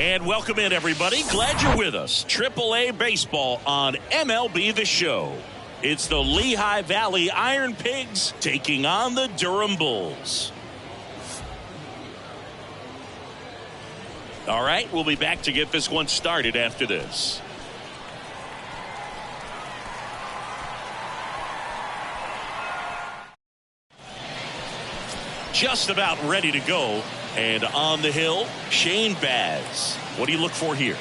And welcome in, everybody. Glad you're with us. AAA Baseball on MLB The Show. It's the Lehigh Valley Ironpigs taking on the Durham Bulls. All right, we'll be back to get this one started after this. Just about ready to go. And on the hill, Shane Baz. What do you look for here?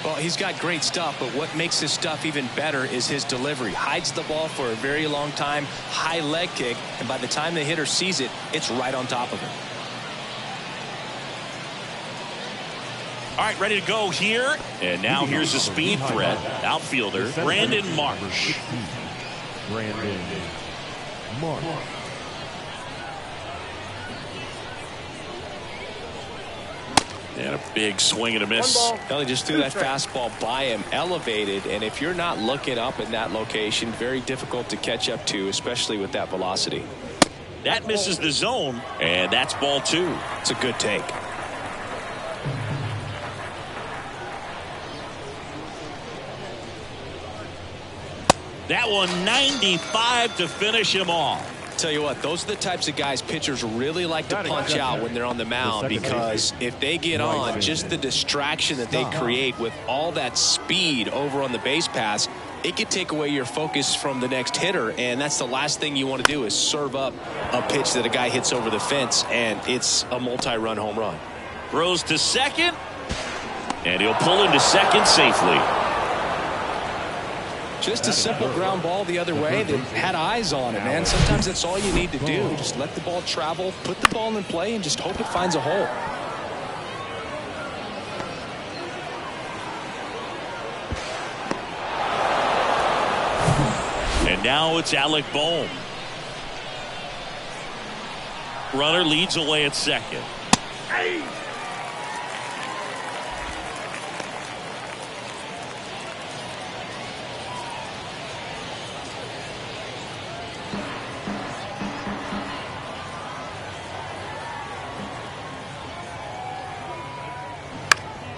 Well, he's got great stuff, but what makes his stuff even better is his delivery. Hides the ball for a very long time, high leg kick, and by the time the hitter sees it, it's right on top of him. All right, ready to go here. And now here's the speed threat, outfielder Brandon Marsh. Brandon Marsh. And a big swing and a miss. Ellie just threw that fastball by him, elevated, and if you're not looking up in that location, very difficult to catch up to, especially with that velocity. That misses the zone, and that's ball two. It's a good take. That one 95 to finish him off. Tell you what, those are the types of guys pitchers really like to punch out when they're on the mound, because if they get on, just the distraction that they create with all that speed over on the base pass, it could take away your focus from the next hitter, and that's the last thing you want to do is serve up a pitch that a guy hits over the fence, and it's a multi-run home run. Throws to second, and he'll pull into second safely. Just a simple ground ball the other way that had eyes on it, man. Sometimes that's all you need to do. Just let the ball travel, put the ball in play, and just hope it finds a hole. And now it's Alec Bohm. Runner leads away at second.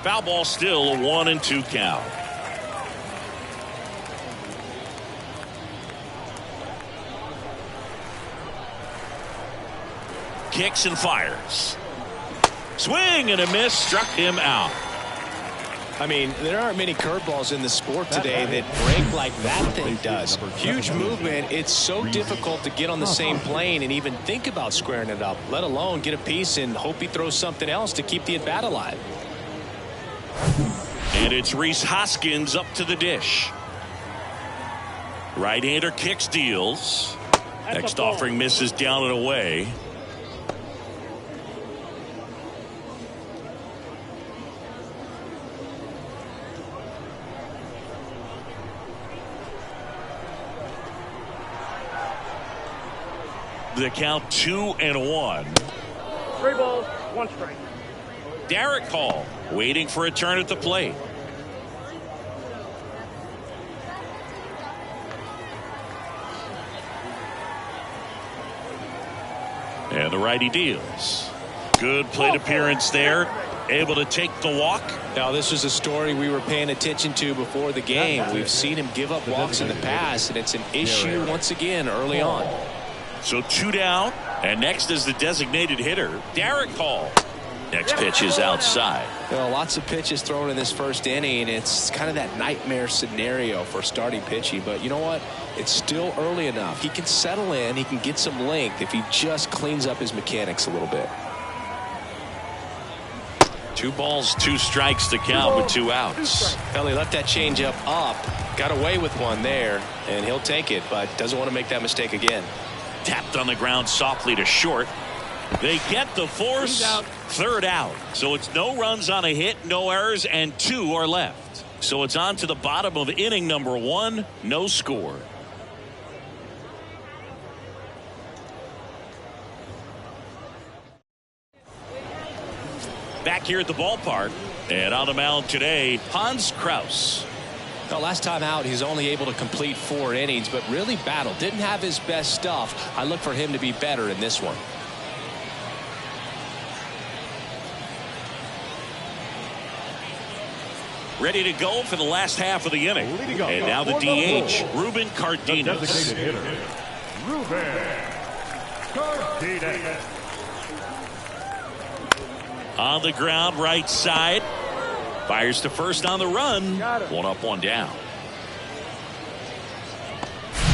Foul ball, still a 1-2 count. Kicks and fires. Swing and a miss, struck him out. I mean, there aren't many curveballs in the sport today that break like that thing does. Huge movement. It's so difficult to get on the same plane and even think about squaring it up, let alone get a piece and hope he throws something else to keep the at-bat alive. And it's Rhys Hoskins up to the dish. Right-hander kicks, deals. Next offering misses down and away. The count 2-1. 3 balls, 1 strike. Derek Hall waiting for a turn at the plate. And the righty deals. Good plate appearance there. Able to take the walk. Now, this is a story we were paying attention to before the game. We've seen him give up walks in the past, and it's an issue once again early on. So 2 down, and next is the designated hitter, Derek Hall. Next pitch is outside. Well, lots of pitches thrown in this first inning. It's kind of that nightmare scenario for starting pitching. But you know what? It's still early enough. He can settle in. He can get some length if he just cleans up his mechanics a little bit. 2 balls, 2 strikes to count with 2 outs. Well, he left that changeup up. Got away with one there, and he'll take it, but doesn't want to make that mistake again. Tapped on the ground softly to short. They get the force. Third out. So it's no runs on a hit, no errors, and 2 are left. So it's on to the bottom of inning number 1. No score. Back here at the ballpark. And on the mound today, Hans Kraus. Now, last time out, he's only able to complete 4 innings, but really battled. Didn't have his best stuff. I look for him to be better in this one. ready to go for the last half of the inning. And now the DH, Ruben Cardenas. Designated hitter, Ruben Cardenas. On the ground, right side. Fires to first on the run. One up, one down.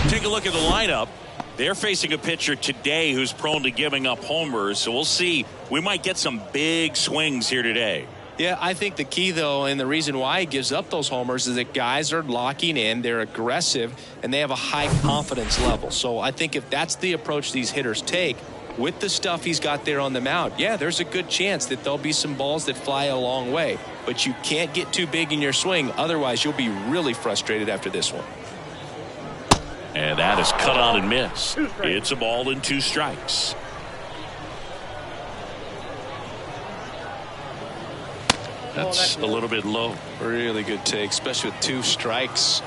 Take a look at the lineup. They're facing a pitcher today who's prone to giving up homers. So we'll see. We might get some big swings here today. Yeah, I think the key, though, and the reason why he gives up those homers is that guys are locking in, they're aggressive, and they have a high confidence level. So I think if that's the approach these hitters take, with the stuff he's got there on the mound, yeah, there's a good chance that there'll be some balls that fly a long way. But you can't get too big in your swing. Otherwise, you'll be really frustrated after this one. And that is cut on and miss. It's a ball and 2 strikes. That's a little bit low. Really good take, especially with 2 strikes.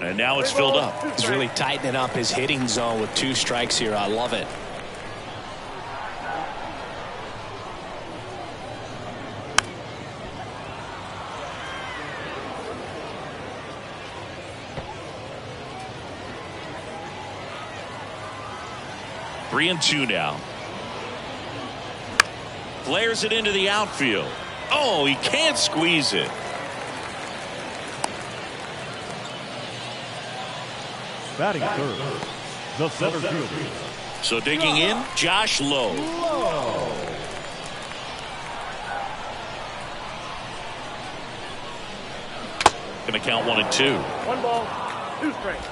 And now it's filled up. He's really tightening up his hitting zone with 2 strikes here. I love it. Three and 2 now. Flares it into the outfield. Oh, he can't squeeze it. Batting third, the center fielder. So digging in, Josh Lowe. Going to count 1 and 2. 1 ball, 2 strikes.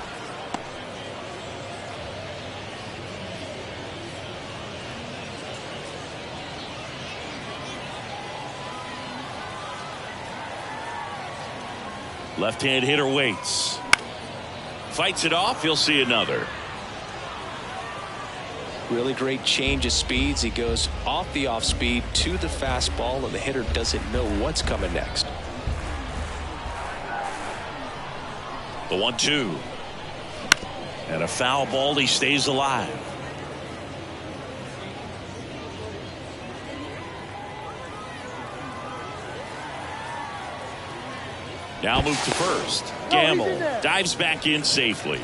Left-hand hitter waits. Fights it off. He'll see another. Really great change of speeds. He goes off the off speed to the fastball, and the hitter doesn't know what's coming next. The 1-2. And a foul ball. He stays alive. Now move to first. Gamble dives back in safely.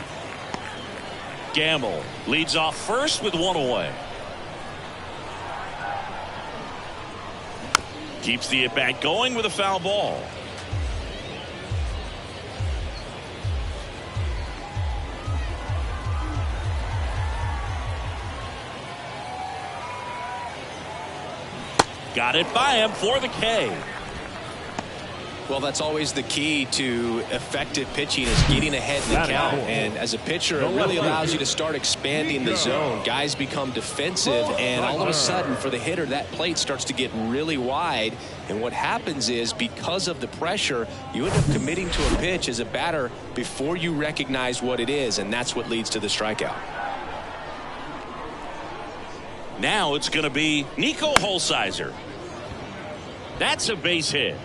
Gamble leads off first with 1 away. Keeps the at-bat going with a foul ball. Got it by him for the K. Well, that's always the key to effective pitching, is getting ahead in the count. And as a pitcher, it really allows you to start expanding the zone. Guys become defensive, and all of a sudden, for the hitter, that plate starts to get really wide. And what happens is, because of the pressure, you end up committing to a pitch as a batter before you recognize what it is, and that's what leads to the strikeout. Now it's going to be Nico Holsizer. That's a base hit.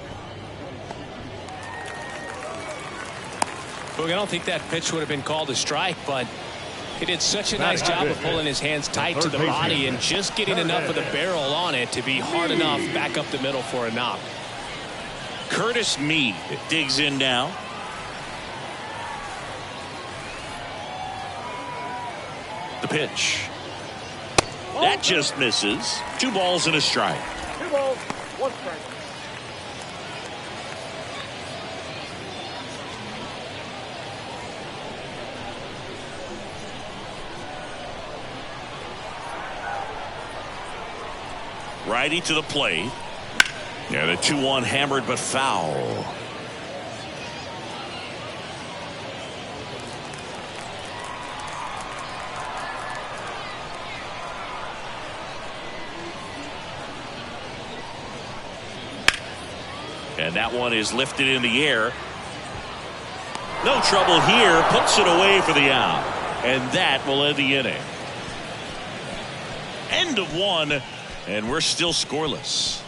Look, I don't think that pitch would have been called a strike, but he did such a nice job of pulling his hands tight to the body and just getting enough of the barrel on it to be hard enough back up the middle for a knock. Curtis Mead digs in now. The pitch. That just misses. 2 balls and a strike. 2 balls, 1 strike. Righty to the plate. And a 2-1 hammered but foul. And that one is lifted in the air. No trouble here. Puts it away for the out. And that will end the inning. End of 1. And we're still scoreless.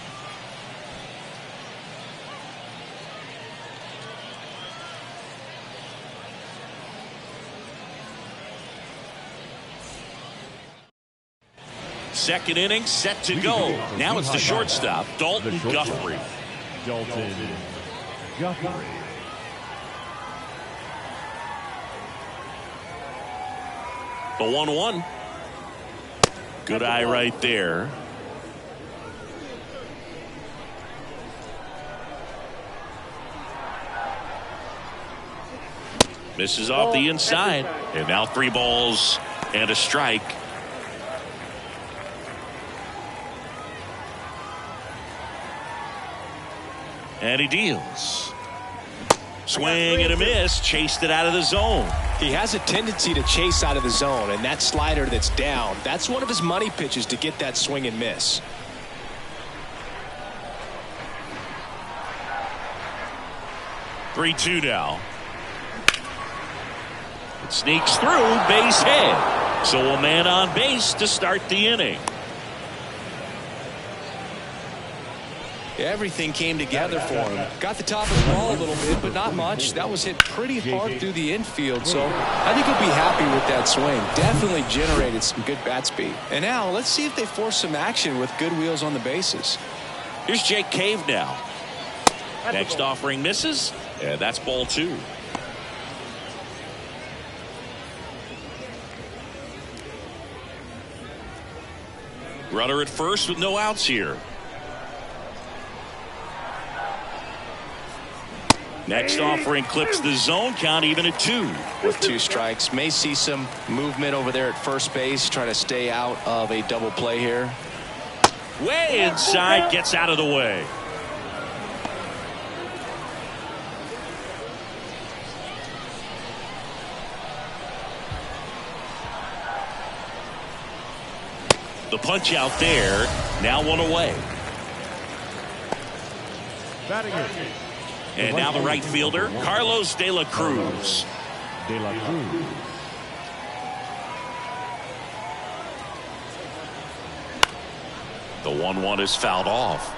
second inning set to go. Now it's the shortstop, Dalton Guthrie. Dalton Guthrie. The 1-1. Good eye right there. Misses off the inside. And now 3 balls and a strike. And he deals. Swing and a miss. Chased it out of the zone. He has a tendency to chase out of the zone, and that slider that's down, that's one of his money pitches to get that swing and miss. Three-two now. It sneaks through, base hit. So a man on base to start the inning. Everything came together for him. Got the top of the ball a little bit, but not much. That was hit pretty hard through the infield, so I think he'll be happy with that swing. Definitely generated some good bat speed. And now let's see if they force some action with good wheels on the bases. Here's Jake Cave now. Next offering misses, and that's ball 2. Runner at first with no outs here. Next offering clips the zone, count even at 2. With 2 strikes, may see some movement over there at first base, trying to stay out of a double play here. Way inside, gets out of the way. The punch out there, now 1 away. Batting it. And now the right fielder, Carlos De La Cruz. De La Cruz. The 1-1 is fouled off.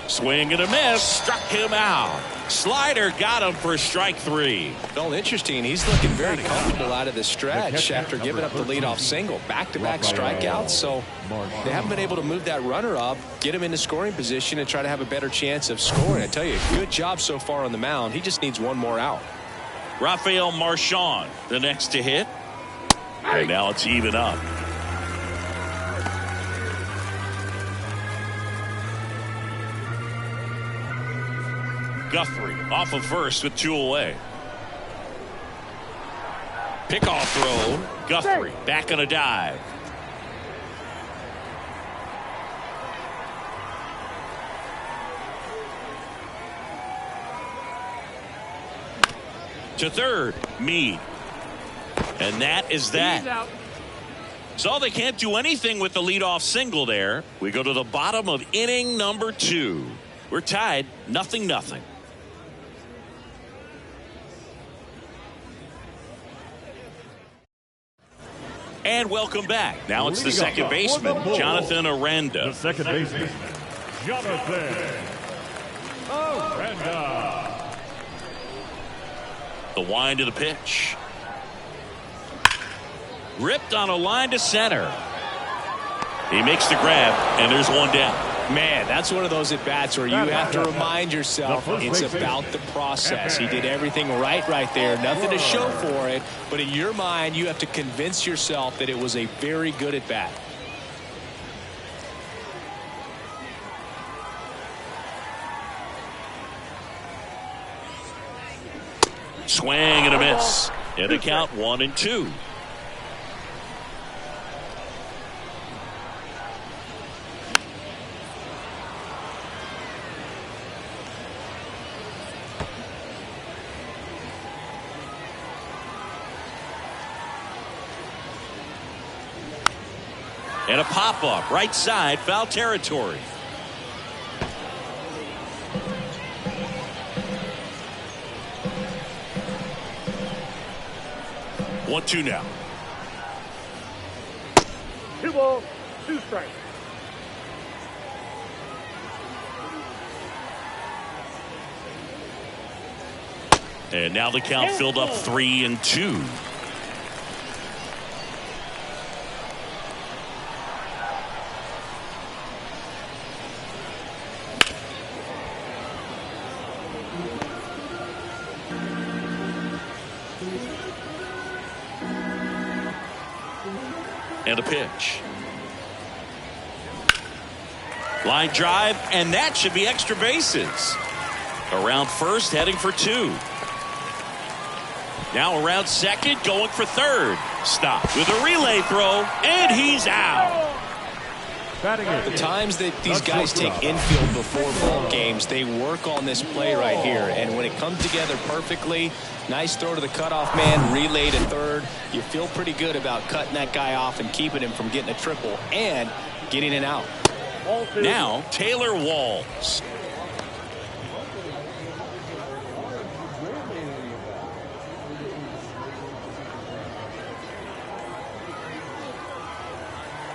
Swing and a miss, struck him out. Slider got him for strike 3. Well, interesting. He's looking very comfortable out of the stretch after giving up the leadoff single. Back-to-back strikeouts, so they haven't been able to move that runner up, get him into scoring position, and try to have a better chance of scoring. I tell you, good job so far on the mound. He just needs 1 more out. Rafael Marchand, the next to hit. And now it's even up. Guthrie off of first with 2 away. Pickoff throw. Guthrie back on a dive. To third, Meade. And that is that. So they can't do anything with the leadoff single there. We go to the bottom of inning number 2. We're tied, 0-0. And welcome back. Now it's the second baseman, Jonathan Aranda. The second baseman, Jonathan Aranda. The wind of the pitch. Ripped on a line to center. He makes the grab, and there's 1 down. Man, that's one of those at-bats where you have to remind yourself it's about the process. He did everything right there. Nothing to show for it, but in your mind, you have to convince yourself that it was a very good at-bat. Swing and a miss. And the count 1-2. And a pop-up, right side, foul territory. One, 2 now. 2 balls, 2 strikes. And now the count filled up 3-2. And a pitch. Line drive, and that should be extra bases. Around first, heading for 2. Now around second, going for third. Stop with a relay throw, and he's out. The times that these guys take infield before ball games, they work on this play right here. And when it comes together perfectly, nice throw to the cutoff man, relay to third. You feel pretty good about cutting that guy off and keeping him from getting a triple and getting it out. Now Taylor Walls.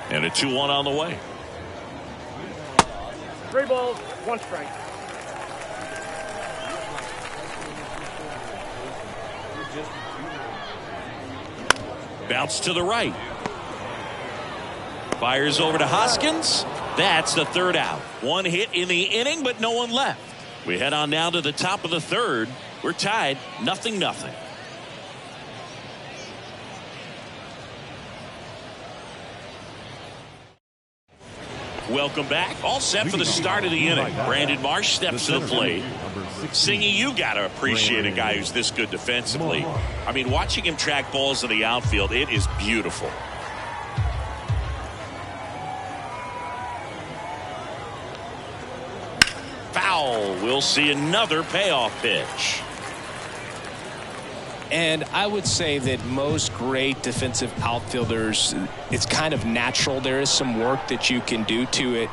And a 2-1 on the way. 3 balls, 1 strike. Bounce to the right. Fires over to Hoskins. That's the third out. 1 hit in the inning, but no one left. We head on now to the top of the third. We're tied 0-0. Welcome back. All set for the start of the inning. Brandon Marsh steps to the plate. Singy, you got to appreciate a guy who's this good defensively. I mean, watching him track balls in the outfield, it is beautiful. Foul. We'll see another payoff pitch. And I would say that most great defensive outfielders, it's kind of natural. There is some work that you can do to it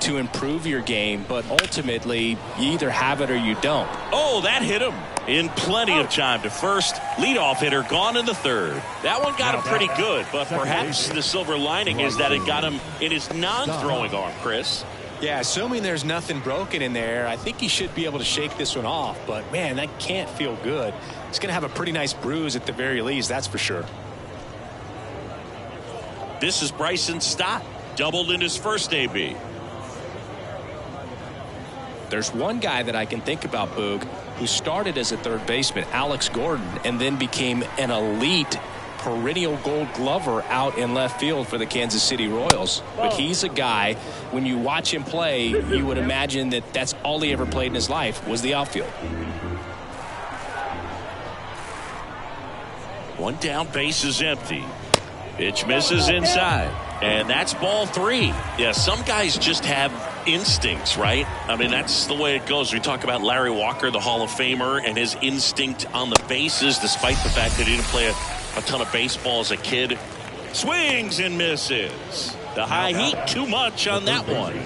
to improve your game, but ultimately you either have it or you don't. Oh, that hit him in plenty of time to first. Leadoff hitter gone in the third. That one got him pretty good, but perhaps the silver lining is that it got him in his non-throwing arm, Chris. Yeah, assuming there's nothing broken in there, I think he should be able to shake this one off. But, man, that can't feel good. He's going to have a pretty nice bruise at the very least, that's for sure. This is Bryson Stott. Doubled in his first AB. There's one guy that I can think about, Boog, who started as a third baseman, Alex Gordon, and then became an elite perennial gold glover out in left field for the Kansas City Royals. But he's a guy, when you watch him play, you would imagine that that's all he ever played in his life was the outfield. One down, base is empty. Pitch misses inside. And that's ball 3. Yeah, some guys just have instincts, right? I mean, that's the way it goes. We talk about Larry Walker, the Hall of Famer, and his instinct on the bases, despite the fact that he didn't play a ton of baseball as a kid. Swings and misses. The high heat, too much on that one.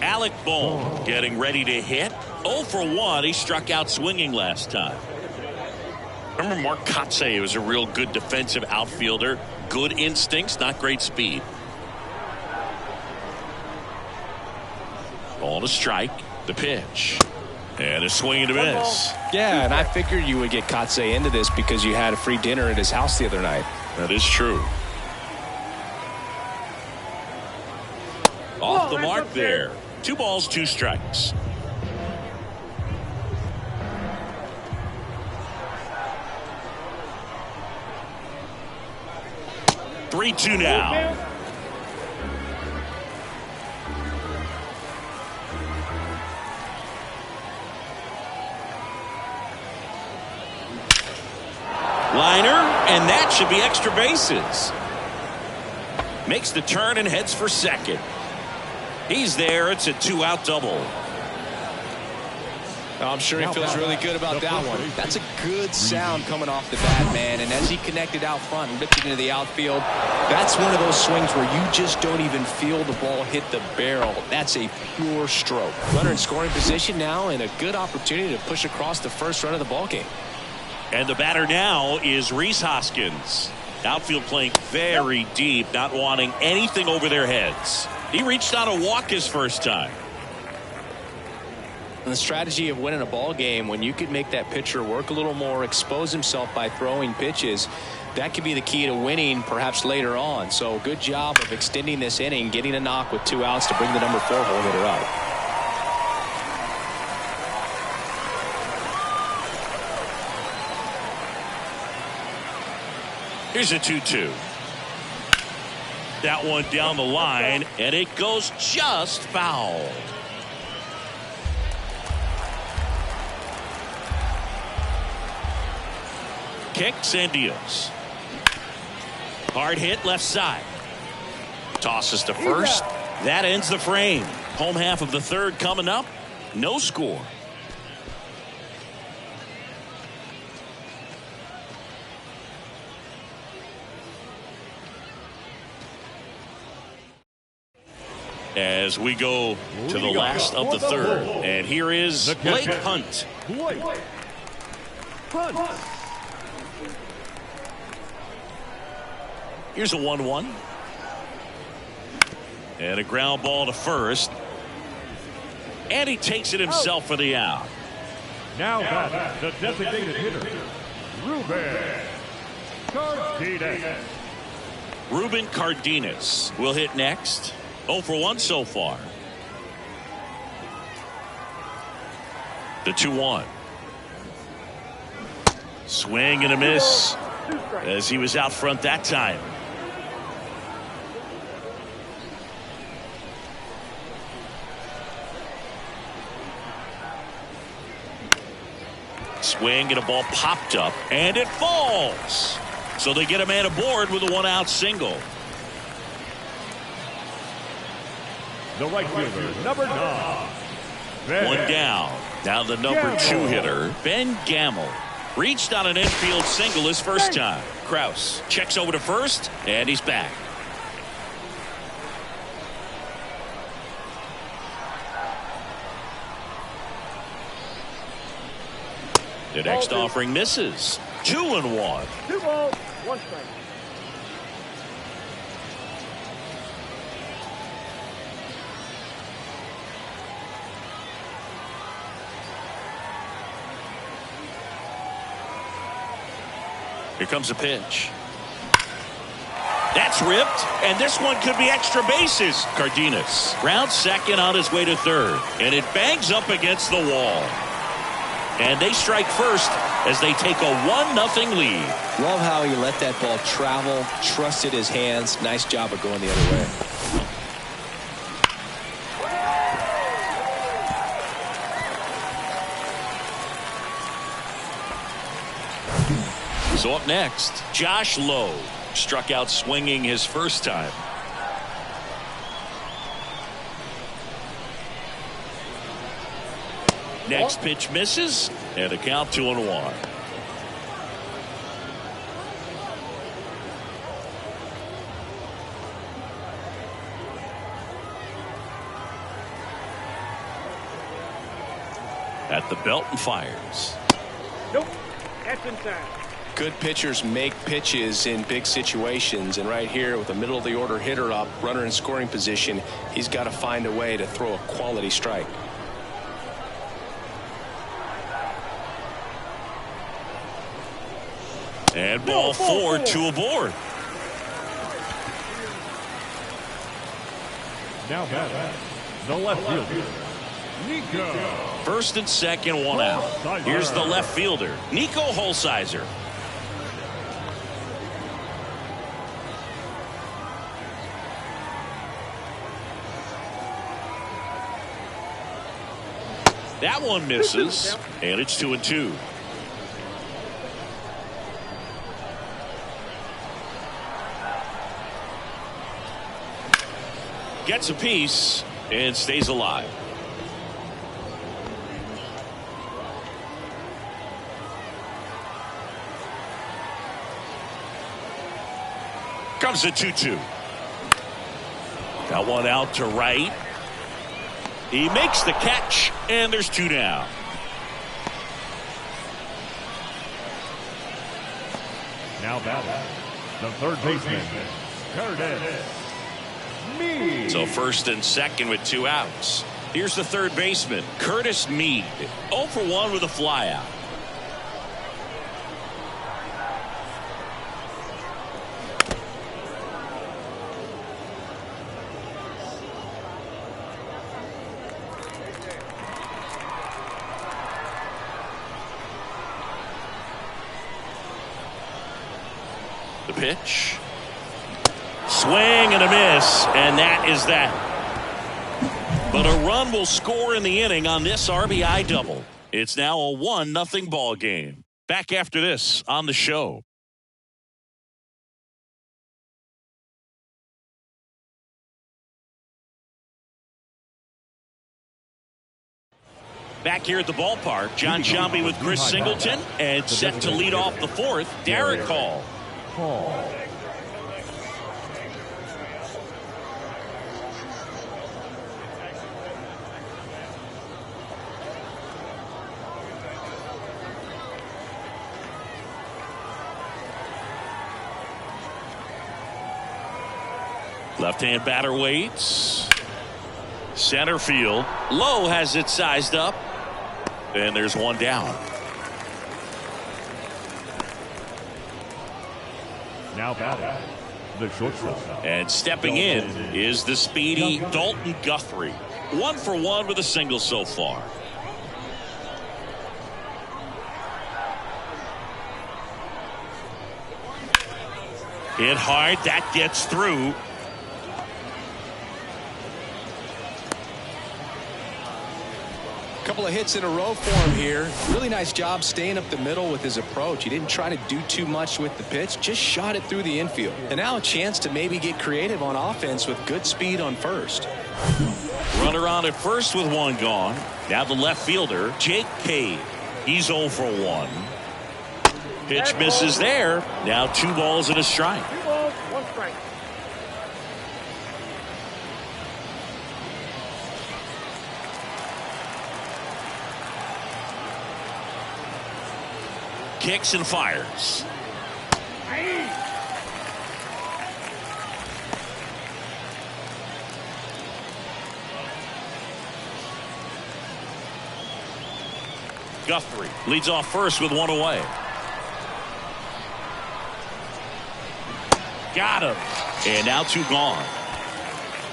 Alec Bohm getting ready to hit. 0 for 1. He struck out swinging last time. Remember Mark Kotsay was a real good defensive outfielder. Good instincts, not great speed. Ball to strike. The pitch. And a swing and a miss. Yeah, and I figured you would get Kotsay into this because you had a free dinner at his house the other night. That is true. Off the mark there. 2 balls, 2 strikes. Three-two now. Liner, and that should be extra bases. Makes the turn and heads for second. He's there. It's a 2-out double. I'm sure he feels really good about that one. That's a good sound coming off the bat, man. And as he connected out front and ripped it into the outfield, that's one of those swings where you just don't even feel the ball hit the barrel. That's a pure stroke. Runner in scoring position now and a good opportunity to push across the first run of the ball game. And the batter now is Rhys Hoskins. Outfield playing very deep, not wanting anything over their heads. He reached out a walk his first time. And the strategy of winning a ball game, when you could make that pitcher work a little more, expose himself by throwing pitches, that could be the key to winning perhaps later on. So good job of extending this inning, getting a knock with 2 outs to bring the number 4 hole hitter up. Here's a 2-2. That one down the line, and it goes just foul. Kicks and deals. Hard hit left side. Tosses to first. That ends the frame. Home half of the third coming up. No score. As we go to the last of the third. And here is Blake Hunt. Here's a 1-1. And a ground ball to first. And he takes it himself for the out. Now that's the designated hitter, Ruben Cardenas. Ruben Cardenas will hit next. 0 for 1 so far. The 2-1. Swing and a miss as he was out front that time. Swing and a ball popped up and it falls. So they get a man aboard with a 1-out single. The right fielder, number 9. One down. Now the number 2 hitter, Ben Gamble. Reached on an infield single his first time. Kraus checks over to first, and he's back. The next offering misses. 2-1. 2 balls, 1 strike. Here comes a pitch. That's ripped, and this one could be extra bases. Cardenas rounds second on his way to third, and it bangs up against the wall. And they strike first as they take a 1-0 lead. Love how he let that ball travel, trusted his hands. Nice job of going the other way. So up next, Josh Lowe struck out swinging his first time. Next pitch misses, and a count 2-1. At the belt and fires. Nope, that's inside. Good pitchers make pitches in big situations, and right here with a middle of the order hitter up, runner in scoring position, he's got to find a way to throw a quality strike. And ball 4, 2 aboard. Now batting, the left fielder, Nico. First and second, 1 out. Here's the left fielder, Nico Holsizer. That one misses, and it's 2-2. Gets a piece and stays alive. Comes the 2-2. Got one out to right. He makes the catch, and there's 2 down. Now batting, the third baseman, Cardenas. So first and second with 2 outs. Here's the third baseman, Curtis Mead. 0 for 1 with a flyout. The pitch. Swing and a miss, and that is that. But a run will score in the inning on this RBI double. It's now a 1-0 ball game. Back after this on the show. Back here at the ballpark, John Sciambi with Chris Singleton, and set to lead off the fourth, Derek Hall. Left-hand batter waits. Center field. Lowe has it sized up. And there's one down. Now batting, the shortstop. And stepping in is the speedy Dalton Guthrie. 1 for 1 with a single so far. Hit hard. That gets through. Couple of hits in a row for him here. Really nice job staying up the middle with his approach. He didn't try to do too much with the pitch, just shot it through the infield. And now a chance to maybe get creative on offense with good speed on first. Runner on at first with one gone. Now the left fielder, Jake Cave. He's 0 for 1. Pitch misses there. Now 2 balls and a strike. 2 balls, 1 strike. Kicks and fires. Guthrie leads off first with 1 away. Got him. And now 2 gone.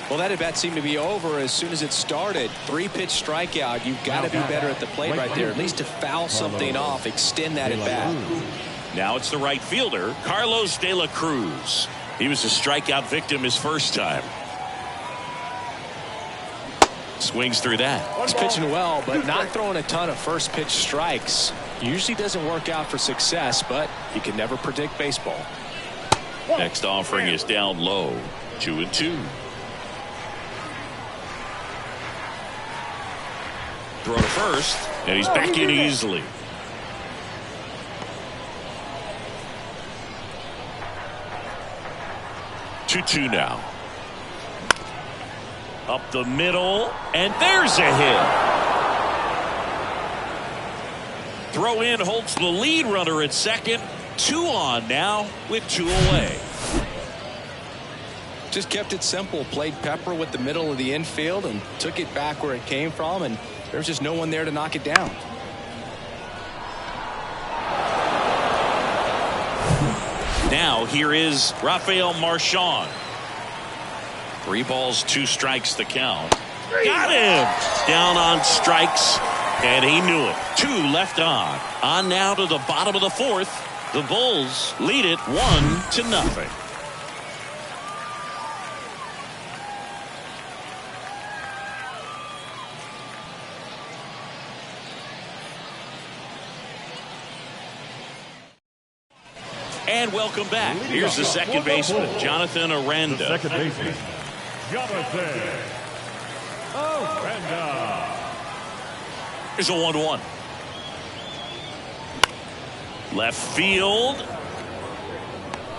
Well, that at bat seemed to be over as soon as it started. 3-pitch strikeout. You've got to be better at the plate right there, at least to foul something off, extend that at bat. Now it's the right fielder, Carlos De La Cruz. He was a strikeout victim his first time. Swings through that. He's pitching well, but not throwing a ton of first pitch strikes. Usually doesn't work out for success, but you can never predict baseball. Next offering is down low. 2-2. Throw to first, and he's back in easily. Two now. Up the middle, and there's a hit. Throw in holds the lead runner at second. 2 on now with 2 away. Just kept it simple. Played pepper with the middle of the infield and took it back where it came from, and there's just no one there to knock it down. Now here is Rafael Marchand. 3 balls, 2 strikes the count. Got him! Down on strikes, and he knew it. 2 left on. On now to the bottom of the 4th. The Bulls lead it 1-0. And welcome back. Here's the second baseman, Jonathan Aranda. The second baseman, Jonathan Aranda. Here's a 1-1. Left field.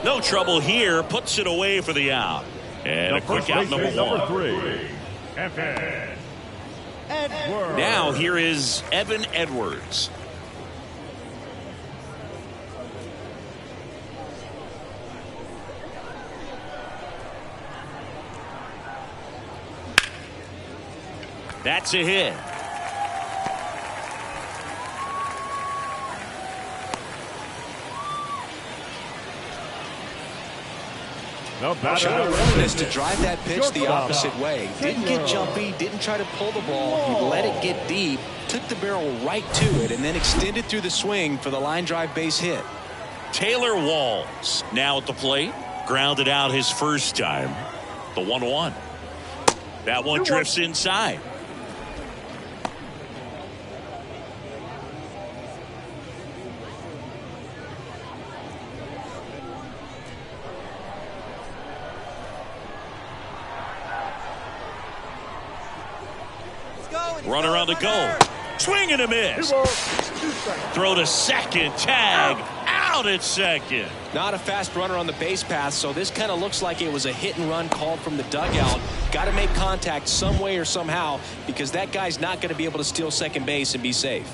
No trouble here. Puts it away for the out. And a quick out, number 1. Number 3, Evan Edwards. Now here is Evan Edwards. That's a hit. Showed a willingness to drive that pitch the opposite way. Didn't get jumpy, didn't try to pull the ball. He let it get deep, took the barrel right to it, and then extended through the swing for the line drive base hit. Taylor Walls now at the plate. Grounded out his first time. The 1-1. That one drifts inside. Runner on the go. Swing and a miss. Throw to second. Tag. Out at second. Not a fast runner on the base path, so this kind of looks like it was a hit and run called from the dugout. Got to make contact some way or somehow, because that guy's not going to be able to steal second base and be safe.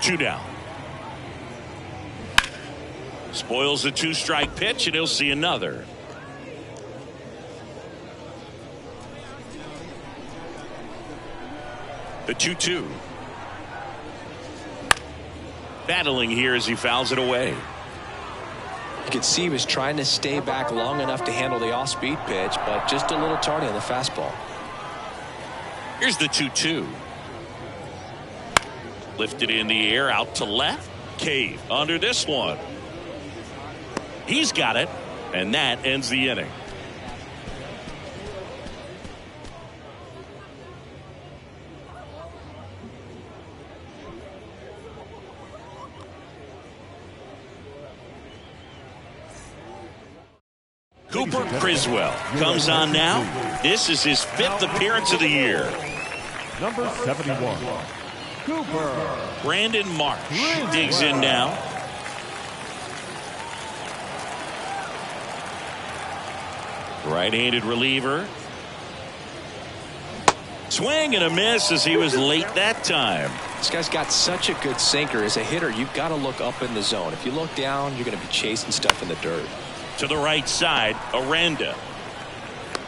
Two down. Spoils the 2-strike pitch, and he'll see another. The 2-2. Battling here as he fouls it away. You could see he was trying to stay back long enough to handle the off-speed pitch, but just a little tardy on the fastball. Here's the 2-2. Lifted in the air, out to left. Cave under this one. He's got it, and that ends the inning. Cooper Criswell comes on now. This is his 5th appearance of the year. Number 71. Cooper. Brandon Marsh digs in now. Right-handed reliever. Swing and a miss as he was late that time. This guy's got such a good sinker. As a hitter, you've got to look up in the zone. If you look down, you're going to be chasing stuff in the dirt. To the right side, Aranda.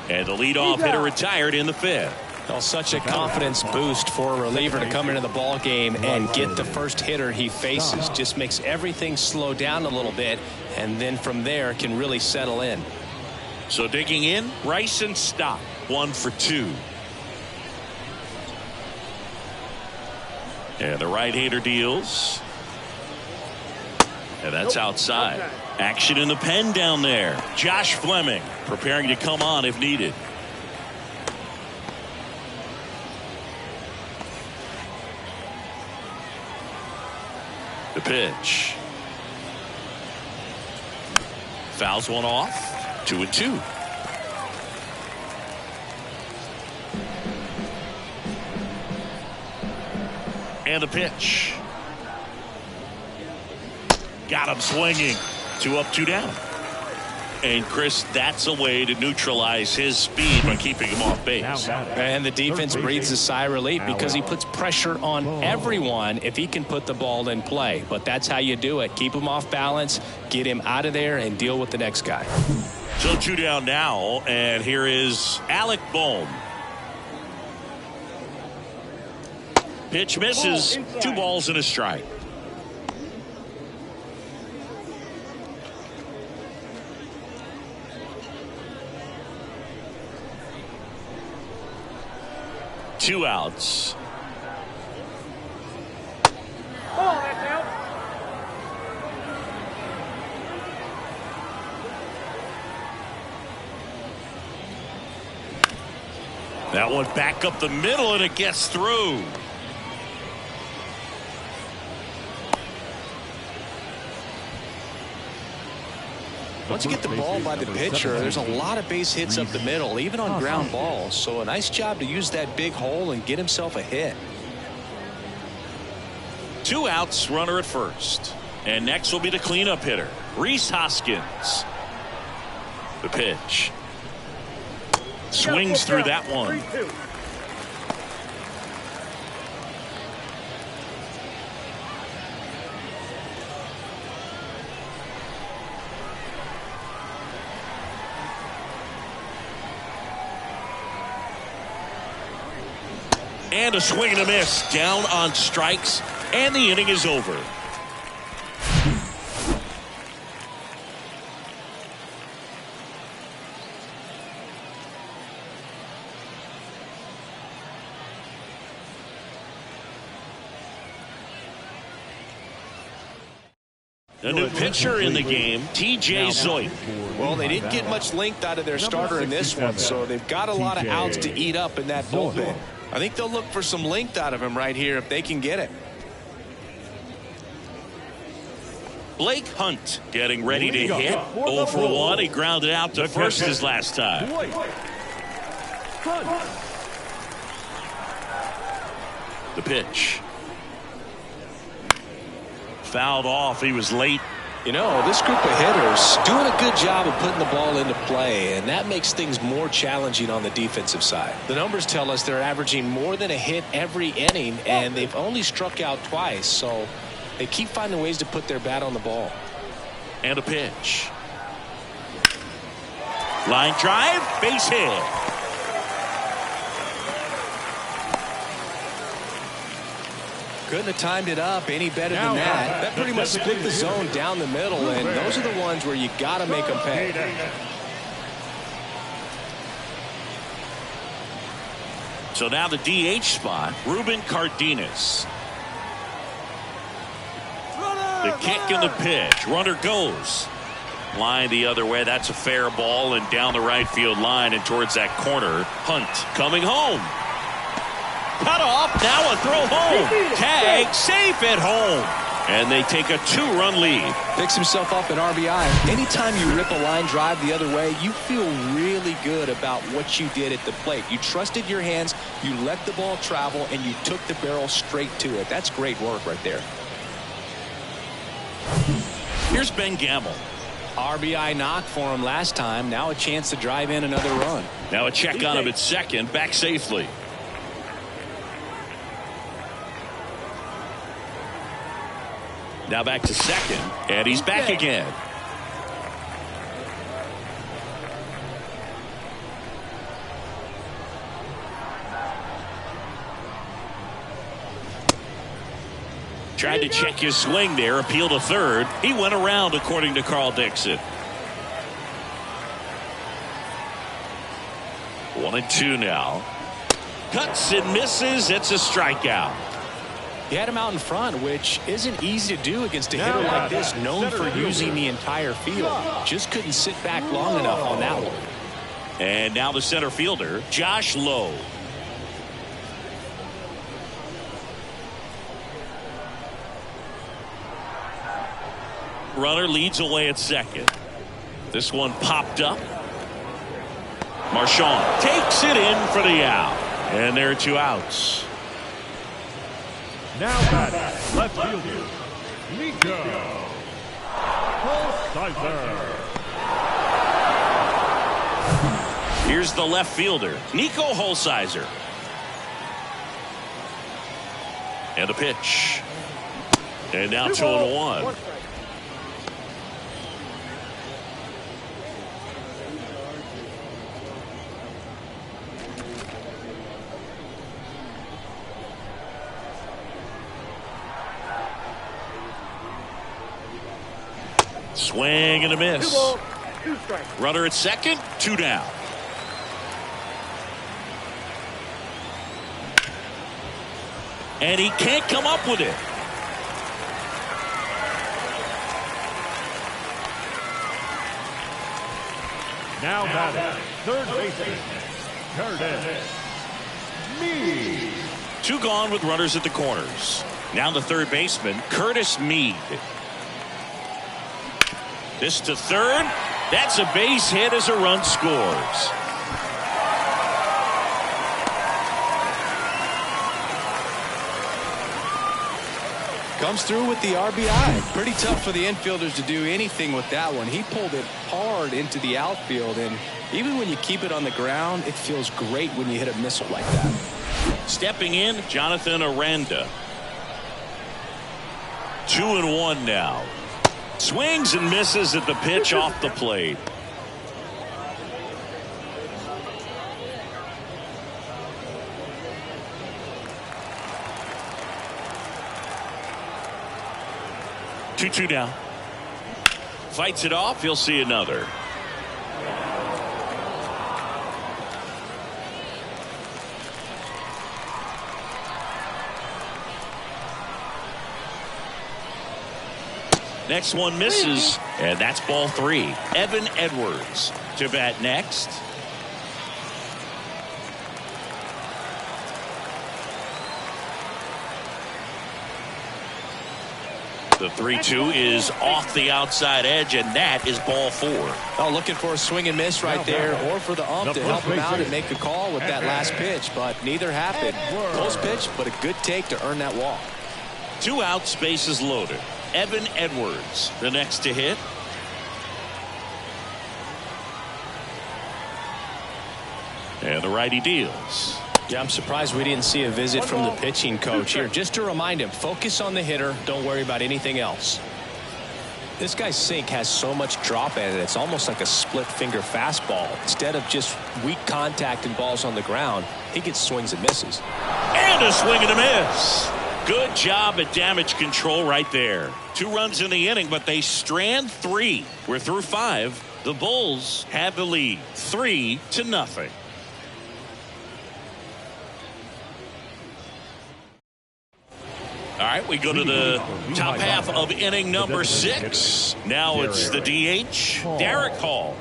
And the leadoff hitter retired in the 5th. Well, such a confidence boost for a reliever to come into the ball game and get the first hitter he faces. Just makes everything slow down a little bit, and then from there can really settle in. So digging in, Rice and Stock, 1 for 2. And the right-hander deals. And that's outside. Action in the pen down there. Josh Fleming preparing to come on if needed. The pitch. Fouls one off. 2-2. And the pitch. Got him swinging. 2 up, 2 down. And Chris, that's a way to neutralize his speed by keeping him off base. And the defense breathes a sigh of relief because he puts pressure on everyone if he can put the ball in play. But that's how you do it. Keep him off balance, get him out of there, and deal with the next guy. So 2 down now, and here is Alec Bohm. Pitch misses. 2 balls and a strike. Two outs. Oh, that's out. That one back up the middle, and it gets through. Once you get the ball by the pitcher, there's a lot of base hits up the middle, even on ground balls. So a nice job to use that big hole and get himself a hit. 2 outs, runner at first. And next will be the cleanup hitter, Rhys Hoskins. The pitch. Swings through that one. 3-2. And a swing and a miss. Down on strikes, and the inning is over. A new pitcher in the game, T.J. Zoit. Well, they didn't get much length out of their starter in this one, so they've got a lot of outs to eat up in that bullpen. I think they'll look for some length out of him right here if they can get it. Blake Hunt getting ready to hit. 0 for 1. He grounded out to first his last time. The pitch. Fouled off. He was late. You know, this group of hitters doing a good job of putting the ball into play, and that makes things more challenging on the defensive side. The numbers tell us they're averaging more than a hit every inning, and they've only struck out twice, so they keep finding ways to put their bat on the ball. And a pitch. Line drive, base hit. Couldn't have timed it up any better than that. That pretty much split the zone down the middle, and those are the ones where you got to make them pay. So now the DH spot, Ruben Cardenas. The kick and the pitch. Runner goes. Line the other way. That's a fair ball and down the right field line and towards that corner. Hunt coming home. Cut off. Now a throw home. Tag. Safe at home. And they take a 2-run lead. Picks himself up an RBI. Anytime you rip a line drive the other way, you feel really good about what you did at the plate. You trusted your hands, you let the ball travel, and you took the barrel straight to it. That's great work right there. Here's Ben Gamble. RBI knock for him last time. Now a chance to drive in another run. Now a check on him at second. Back safely. Now back to second, and he's back again. Tried to check his swing there, appeal to third. He went around, according to Carl Dixon. 1-2 now. Cuts and misses. It's a strikeout. He had him out in front, which isn't easy to do against a hitter like this, known for using the entire field. Just couldn't sit back long enough on that one. And now the center fielder, Josh Lowe. Runner leads away at second. This one popped up. Marchand takes it in for the out. And there are 2 outs. Now batting, left fielder, Nico Holsizer. Here's the left fielder, Nico Holsizer. And a pitch. And now 2-1. Swing and a miss. 2 strikes. Runner at second, 2 down. And he can't come up with it. Now batting, third baseman, Curtis Mead. 2 gone with runners at the corners. Now the third baseman, Curtis Mead. This to third. That's a base hit as a run scores. Comes through with the RBI. Pretty tough for the infielders to do anything with that one. He pulled it hard into the outfield, and even when you keep it on the ground, it feels great when you hit a missile like that. Stepping in, Jonathan Aranda. 2-1 now. Swings and misses at the pitch off the plate. 2 down. Fights it off. He'll see another. Next one misses, and that's ball 3. Evan Edwards to bat next. The 3-2 is off the outside edge, and that is ball 4. Oh, looking for a swing and miss right there, or for the ump to help him out and make a call with that last pitch, but neither happened. Close pitch, but a good take to earn that walk. 2 outs, bases loaded. Evan Edwards, the next to hit. And the righty deals. Yeah, I'm surprised we didn't see a visit from the pitching coach here. Just to remind him, focus on the hitter. Don't worry about anything else. This guy's sink has so much drop in it. It's almost like a split finger fastball. Instead of just weak contact and balls on the ground, he gets swings and misses. And a swing and a miss. Good job at damage control right there. 2 runs in the inning, but they strand 3. We're through 5. The Bulls have the lead, 3-0. All right, we go to the top half of inning number 6. Now it's the DH, Derek Hall.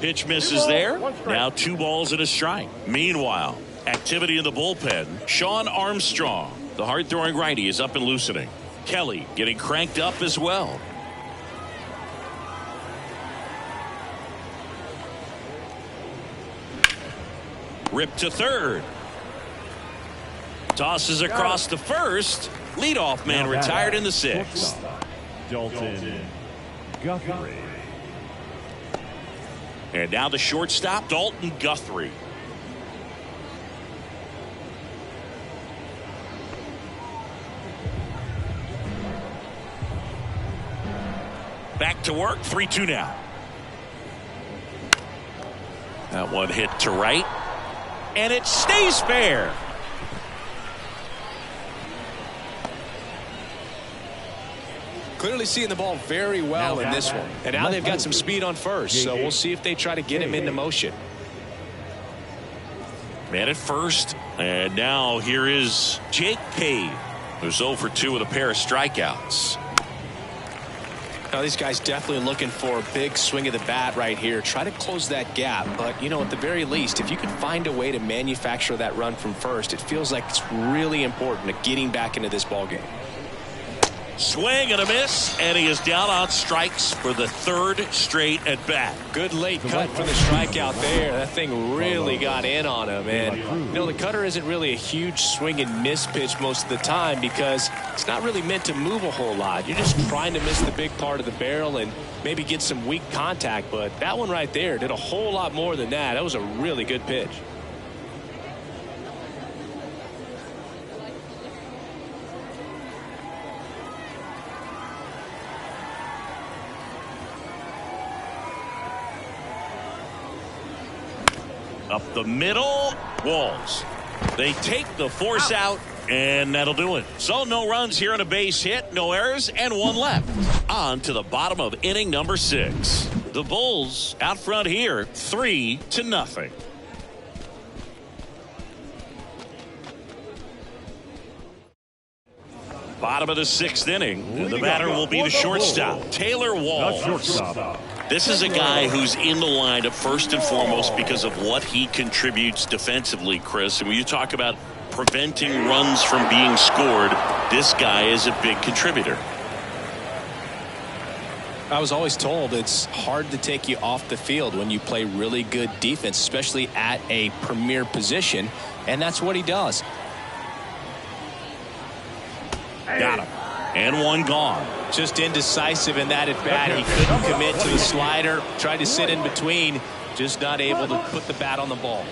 Pitch misses there. Now 2 balls and a strike. Meanwhile, activity in the bullpen. Sean Armstrong, the hard-throwing righty, is up and loosening. Kelly getting cranked up as well. Ripped to third. Tosses across to first. Leadoff man retired in the 6th. Dalton Guthrie. And now the shortstop, Dalton Guthrie. Back to work, 3-2 now. That one hit to right. And it stays fair. Clearly seeing the ball very well in this one. And now they've got some speed on first, so we'll see if they try to get him into motion. Man at first, and now here is Jake Cave, who's 0 for 2 with a pair of strikeouts. Now these guys definitely looking for a big swing of the bat right here. Try to close that gap, but you know, at the very least, if you can find a way to manufacture that run from first, it feels like it's really important to getting back into this ball game. Swing and a miss, and he is down on strikes for the 3rd straight at bat. Good late cut for the strikeout there. That thing really got in on him. And you know, the cutter isn't really a huge swing and miss pitch most of the time because it's not really meant to move a whole lot. You're just trying to miss the big part of the barrel and maybe get some weak contact. But that one right there did a whole lot more than that. That was a really good pitch. Up the middle, Walls. They take the force out, and that'll do it. So no runs here on a base hit, no errors, and 1 left. On to the bottom of inning number 6. The Bulls out front here, 3-0. Bottom of the 6th inning. The batter will be the shortstop, Taylor Walls. This is a guy who's in the lineup first and foremost because of what he contributes defensively, Chris. And when you talk about preventing runs from being scored, this guy is a big contributor. I was always told it's hard to take you off the field when you play really good defense, especially at a premier position, and that's what he does. Got him. And 1 gone. Just indecisive in that at bat. He couldn't commit to the slider. Tried to sit in between. Just not able to put the bat on the ball.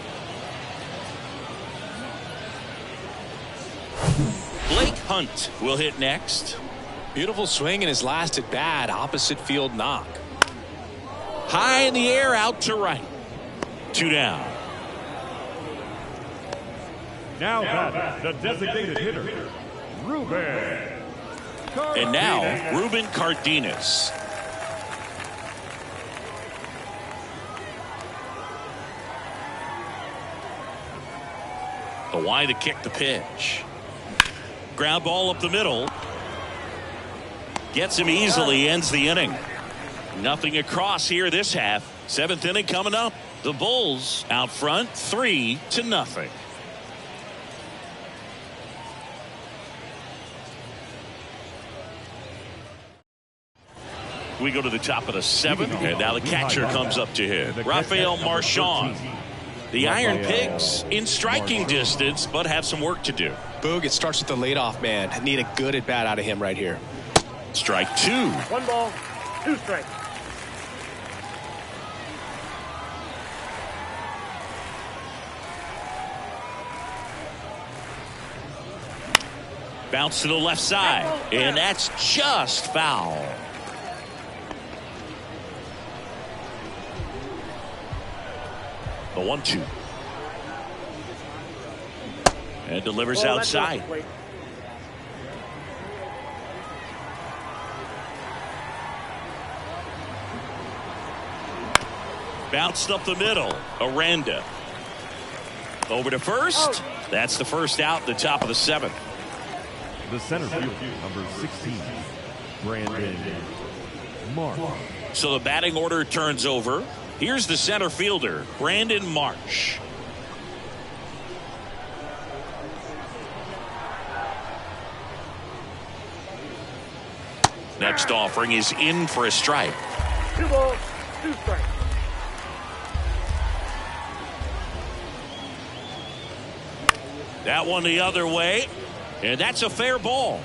Blake Hunt will hit next. Beautiful swing in his last at bat. Opposite field knock. High in the air, out to right. 2 down. Now that the designated hitter, Ruben. And now, Ruben Cardenas. The wide to kick the pitch. Ground ball up the middle. Gets him easily, ends the inning. Nothing across here this half. 7th inning coming up. The Bulls out front 3-0. We go to the top of the 7th, and now the catcher comes up to hit. Rafael Marchand. The Iron Pigs in striking distance, but have some work to do. Boog, it starts with the leadoff man. Need a good at bat out of him right here. Strike 2. 1 ball, 2 strikes. Bounce to the left side, and that's just foul. The 1-2. And delivers outside. Bounced up the middle. Aranda. Over to first. That's the first out, the top of the 7th. The center fielder, number 16, Brandon Marsh. So the batting order turns over. Here's the center fielder, Brandon Marsh. Next offering is in for a strike. 2 balls, 2 strikes. That one the other way, and that's a fair ball.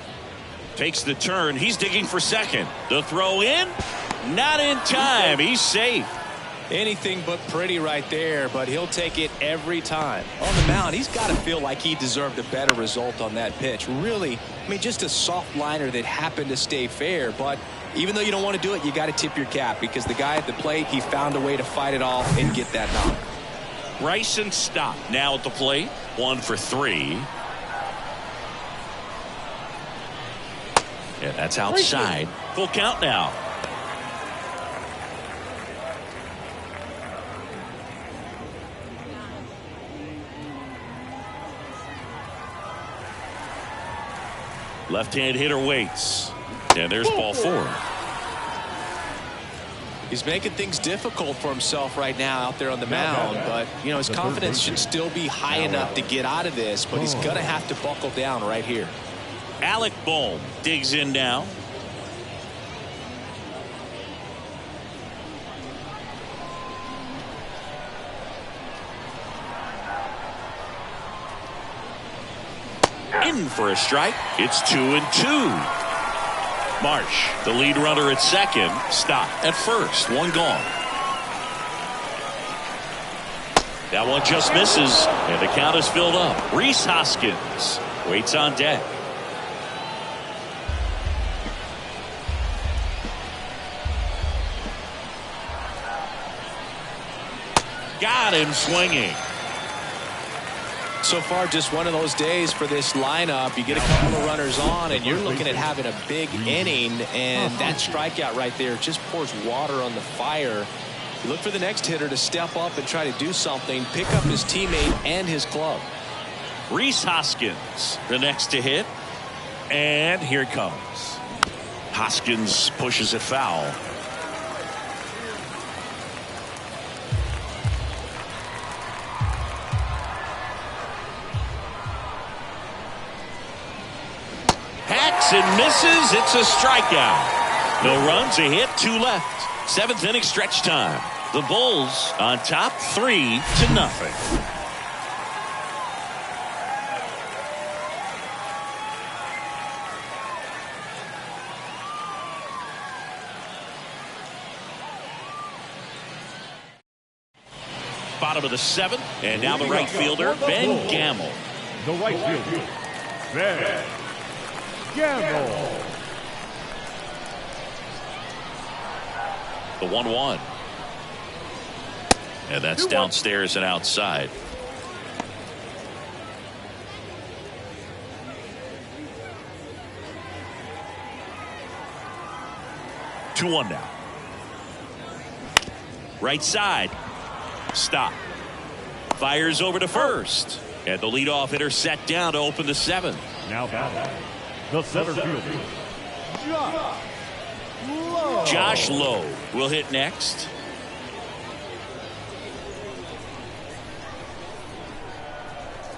Takes the turn. He's digging for second. The throw in, not in time. He's safe. Anything but pretty right there, but he'll take it every time. On the mound, he's got to feel like he deserved a better result on that pitch. Really, I mean, just a soft liner that happened to stay fair, but even though you don't want to do it, you got to tip your cap because the guy at the plate, he found a way to fight it off and get that knock. Bryson Stott now at the plate. 1 for 3. Yeah, that's outside. Full count now. Left-hand hitter waits. And there's ball 4. He's making things difficult for himself right now out there on the mound, but you know his confidence should still be high enough to get out of this, but he's gonna have to buckle down right here. Alec Bohm digs in now. In for a strike. It's 2-2. Marsh, the lead runner at second. Stop at first. 1 gone. That one just misses, and the count is filled up. Rhys Hoskins waits on deck. Got him swinging. So far, just one of those days for this lineup. You get a couple of runners on, and you're looking at having a big inning, and that strikeout right there just pours water on the fire. You look for the next hitter to step up and try to do something, pick up his teammate and his club. Rhys Hoskins, the next to hit, and here it comes. Hoskins pushes it foul. Hacks and misses. It's a strikeout. No runs, a hit, 2 left. 7th inning stretch time. The Bulls on top 3-0. Bottom of the 7th, and now the right fielder, Ben Gamble. The right fielder, Ben Gamble. The 1-1. And that's downstairs and outside. 2-1 now. Right side. Stop. Fires over to first. And the leadoff hitter set down to open the 7th. Now batting, the center fielder, Josh Lowe will hit next.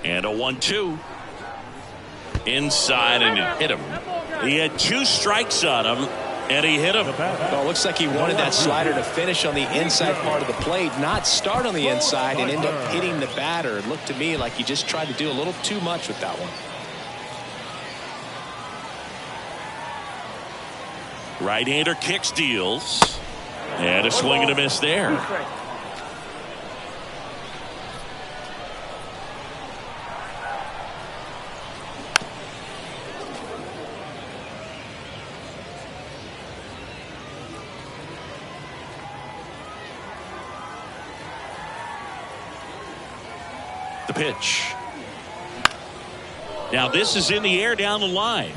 And a 1-2. Inside, and it hit him. He had 2 strikes on him, and he hit him. Well, it looks like he wanted that slider to finish on the inside part of the plate, not start on the inside and end up hitting the batter. It looked to me like he just tried to do a little too much with that one. Right-hander kicks, deals. And a swing and a miss there. The pitch. Now this is in the air down the line.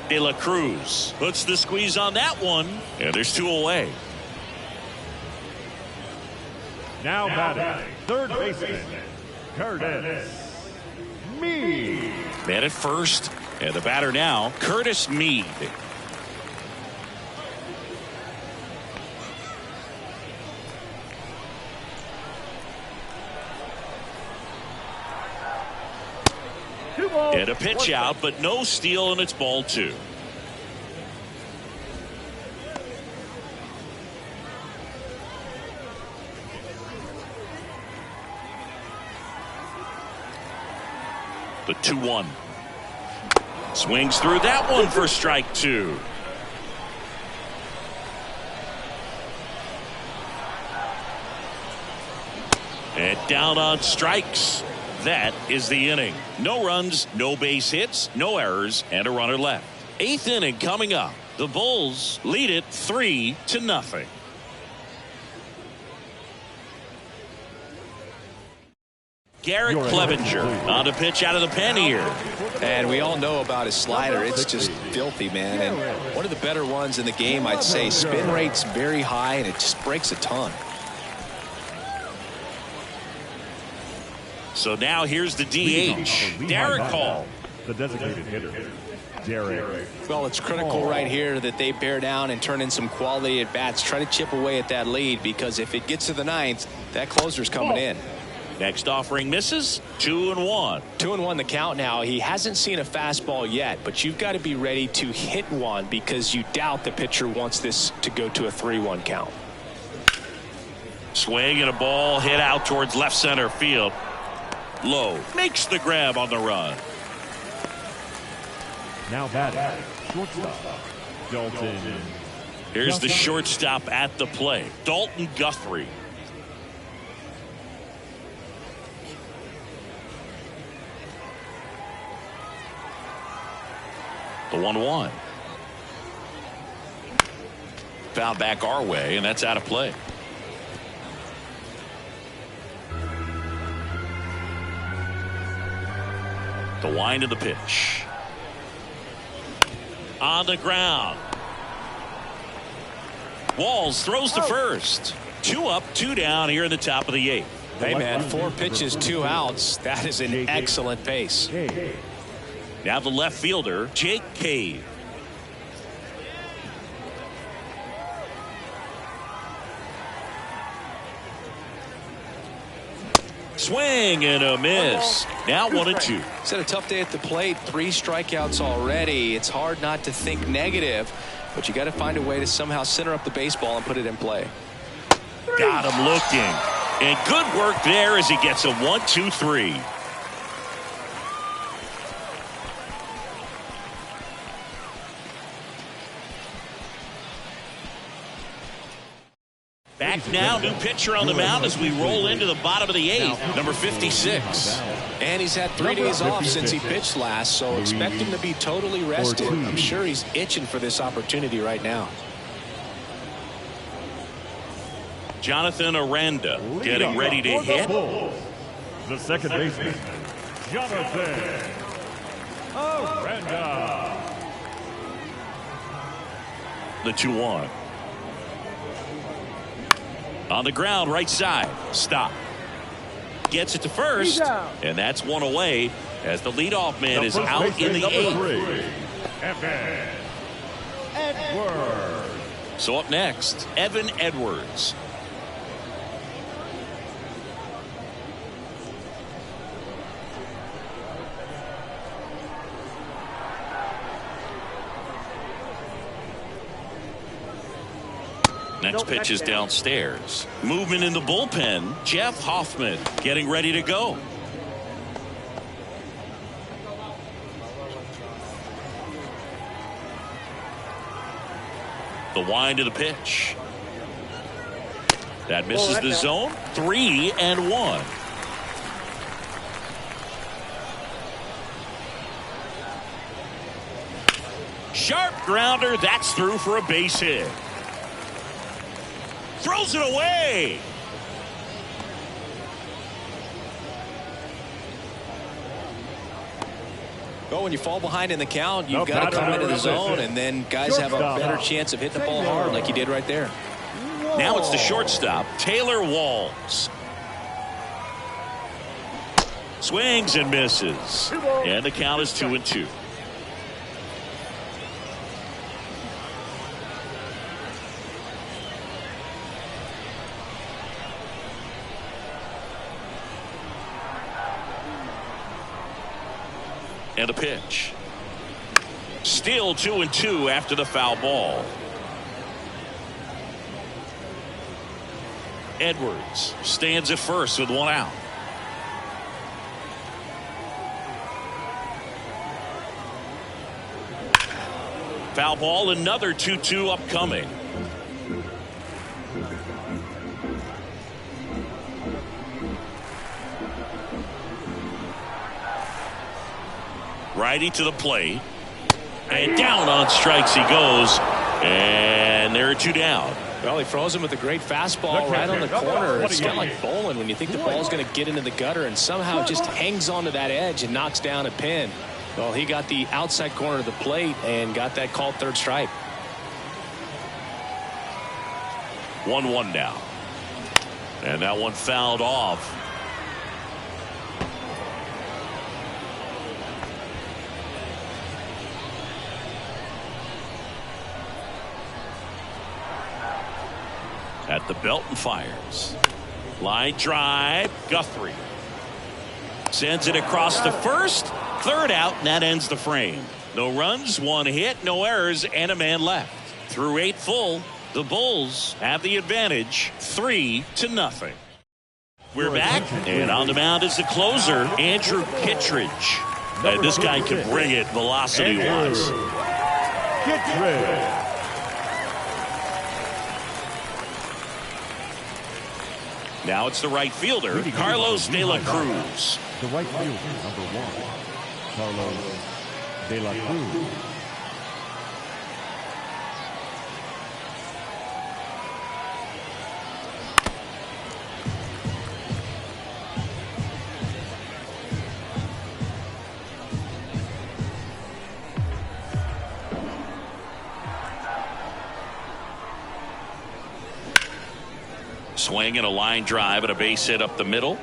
De La Cruz puts the squeeze on that one, and there's 2 away. now batting, third baseman, Curtis Mead. Man at first, and the batter now, Curtis Mead. And a pitch out, but no steal, and it's ball 2. The 2-1. Swings through that one for strike 2. And down on strikes. That is the inning. No runs, no base hits, no errors, and a runner left. 8th inning coming up. The Bulls lead it 3-0. Garrett Clevenger on the pitch out of the pen here. And we all know about his slider. It's just filthy, man. And one of the better ones in the game, I'd say. Spin rate's very high, and it just breaks a ton. So now here's the DH, Derek Hall. The designated hitter, Derek. Well, it's critical right here that they bear down and turn in some quality at bats. Try to chip away at that lead, because if it gets to the 9th, that closer's coming in. Next offering misses. 2-1. 2-1 the count now. He hasn't seen a fastball yet, but you've got to be ready to hit one, because you doubt the pitcher wants this to go to a 3-1 count. Swing and a ball hit out towards left center field. Lowe makes the grab on the run. Now batting, shortstop, Dalton. Here's the shortstop at the plate, Dalton Guthrie. The 1-1. Foul back our way, and that's out of play. The wind of the pitch. On the ground. Walls throws to first. 2 up, 2 down here in the top of the 8th. Hey, man, 4 pitches, 2 outs. That is an excellent pace. Now the left fielder, Jake Cave. Swing and a miss. Now 1-2. It's had a tough day at the plate. 3 strikeouts already. It's hard not to think negative, but you got to find a way to somehow center up the baseball and put it in play. Got him looking. And good work there as he gets a 1-2-3. Back now, new pitcher on the mound as we roll into the bottom of the 8th, number 56. And he's had 3 days off since he pitched last, so expect him to be totally rested. I'm sure he's itching for this opportunity right now. Jonathan Aranda getting ready to hit. The second baseman, Jonathan Aranda. The 2-1. On the ground, right side. Stop. Gets it to first. And that's one away as the leadoff man is out in the 8th. Evan Edwards. So up next, Evan Edwards. Next pitch is downstairs. Movement in the bullpen. Jeff Hoffman getting ready to go. The wind of the pitch. That misses the zone. 3-1. Sharp grounder. That's through for a base hit. Throws it away. Well, when you fall behind in the count, you've got to come into the zone, and then guys have a better chance of hitting the ball hard like you did right there. Now it's the shortstop, Taylor Walls. Swings and misses. And the count is 2-2. And a pitch. Still 2-2 after the foul ball. Edwards stands at first with one out. Foul ball, another 2-2 upcoming. Righty to the plate. And down on strikes he goes. And there are 2 down. Well, he froze him with a great fastball right on the corner. It's kind of like bowling when you think the ball's going to get into the gutter and somehow just hangs onto that edge and knocks down a pin. Well, he got the outside corner of the plate and got that called third strike. 1-1 now. And that one fouled off. At the belt and fires. Line drive. Guthrie sends it across the first. Third out, and that ends the frame. No runs, 1 hit, no errors, and a man left. Through 8 full, the Bulls have the advantage, 3-0. We're back, and on the mound is the closer, Andrew Kittredge. And this guy can bring it velocity-wise. Kittredge. Now it's the right fielder, Carlos De La Cruz. The right fielder, number 1, Carlos De La Cruz. Swing and a line drive and a base hit up the middle.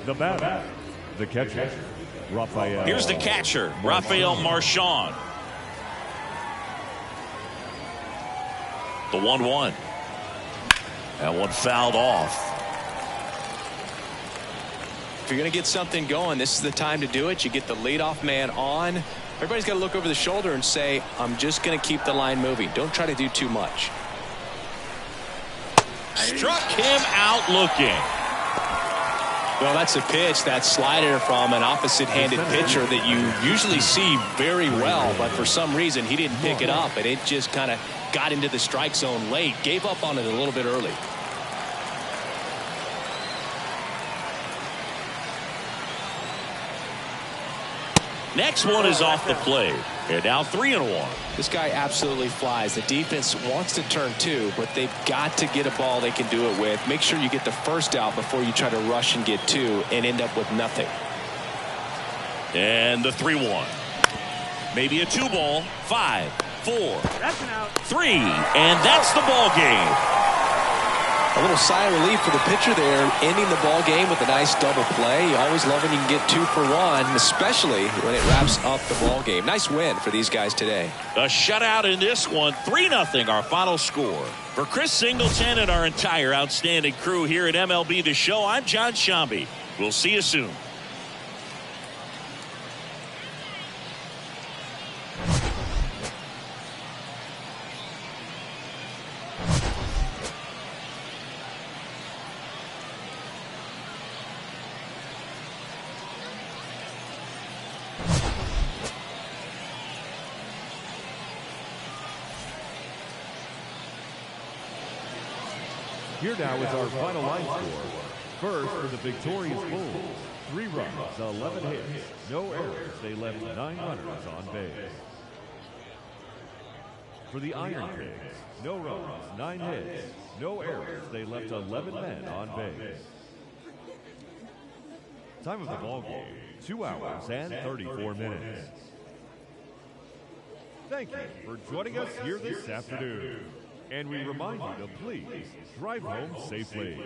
The batter, the catcher, Rafael. Here's the catcher, Rafael Marchand. The 1-1. That one fouled off. If you're going to get something going, this is the time to do it. You get the leadoff man on. Everybody's got to look over the shoulder and say, I'm just going to keep the line moving. Don't try to do too much. Struck him out looking. Well, that's a pitch, that slider from an opposite-handed pitcher that you usually see very well, but for some reason he didn't pick it up, and it just kind of got into the strike zone late, gave up on it a little bit early. Next one is off the plate. And now 3-1. This guy absolutely flies. The defense wants to turn 2, but they've got to get a ball they can do it with. Make sure you get the first out before you try to rush and get 2 and end up with nothing. And the 3-1. Maybe a 2-ball. 5, 4, That's an out. 3, and that's the ball game. A little sigh of relief for the pitcher there, ending the ball game with a nice double play. You always love when you can get 2 for 1, especially when it wraps up the ball game. Nice win for these guys today. A shutout in this one, 3-0 our final score. For Chris Singleton and our entire outstanding crew here at MLB The Show, I'm John Shambi. We'll see you soon. Here now is our final line score. First for the victorious Bulls, 3 runs, 11 hits, no errors. They left 9 runners on base. For the Ironpigs, no runs, 9 hits, no errors. They left 11 men on base. Time of the ball game, 2 hours and 34 minutes. Thank you for joining us here this afternoon. And we remind you to please drive home safely.